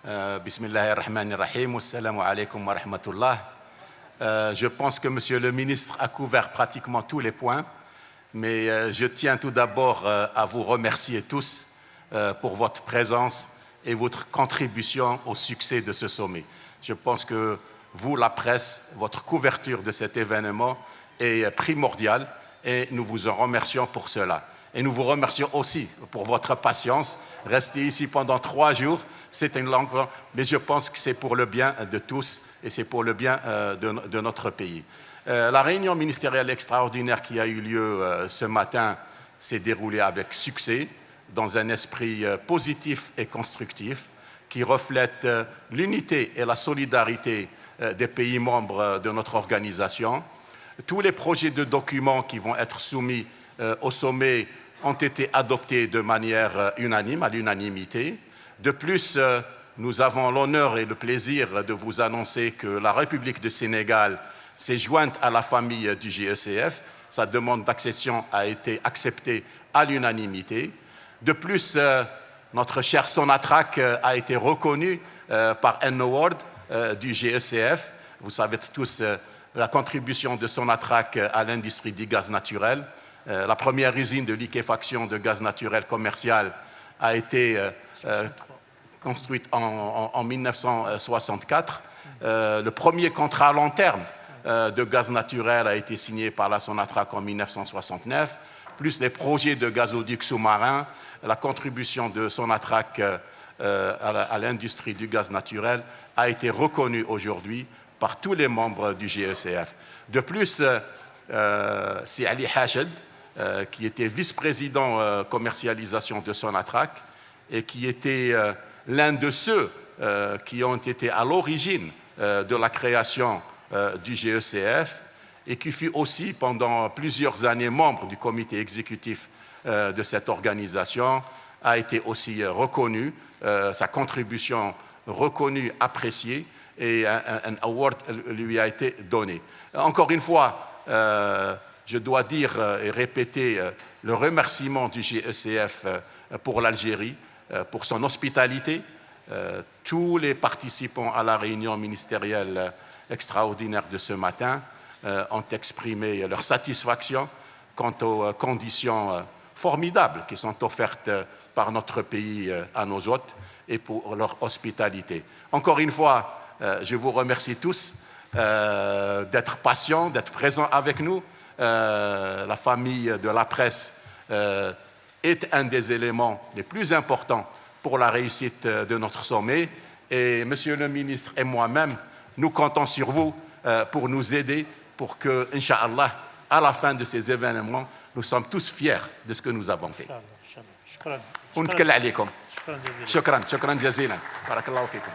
Bismillahirrahmanirrahim. Assalamu alaikum wa rahmatullah. Je pense que Monsieur le ministre a couvert pratiquement tous les points, mais je tiens tout d'abord à vous remercier tous pour votre présence et votre contribution au succès de ce sommet. Je pense que vous, la presse, votre couverture de cet événement est primordiale et nous vous en remercions pour cela. Et nous vous remercions aussi pour votre patience. Rester ici pendant 3 jours, c'est une longue, mais je pense que c'est pour le bien de tous et c'est pour le bien de notre pays. La réunion ministérielle extraordinaire qui a eu lieu ce matin s'est déroulée avec succès, dans un esprit positif et constructif, qui reflète l'unité et la solidarité des pays membres de notre organisation. Tous les projets de documents qui vont être soumis au sommet ont été adoptés de manière unanime, à l'unanimité. De plus, nous avons l'honneur et le plaisir de vous annoncer que la République du Sénégal s'est jointe à la famille du GECF. Sa demande d'accession a été acceptée à l'unanimité. De plus, notre cher Sonatrach a été reconnu par un award du GECF. Vous savez tous la contribution de Sonatrach à l'industrie du gaz naturel. La première usine de liquéfaction de gaz naturel commercial a été construite en 1964. Le premier contrat à long terme de gaz naturel a été signé par la Sonatrach en 1969, plus les projets de gazoducs sous-marins. La contribution de Sonatrach à l'industrie du gaz naturel a été reconnue aujourd'hui par tous les membres du GECF. De plus, c'est Ali Hached, qui était vice-président commercialisation de Sonatrach et qui était l'un de ceux qui ont été à l'origine de la création du GECF et qui fut aussi pendant plusieurs années membre du comité exécutif de cette organisation, a été aussi reconnu, sa contribution reconnue, appréciée, et un award lui a été donné. Encore une fois, je dois dire et répéter le remerciement du GECF pour l'Algérie, pour son hospitalité. Tous les participants à la réunion ministérielle extraordinaire de ce matin ont exprimé leur satisfaction quant aux conditions formidables qui sont offertes par notre pays à nos hôtes et pour leur hospitalité. Encore une fois, je vous remercie tous d'être patients, d'être présents avec nous. La famille de la presse est un des éléments les plus importants pour la réussite de notre sommet. Et Monsieur le ministre et moi-même, nous comptons sur vous pour nous aider, pour que, Inch'Allah, à la fin de ces événements, nous sommes tous fiers de ce que nous avons fait. ونتكل عليكم. شكرا جزيلا. بارك الله فيكم.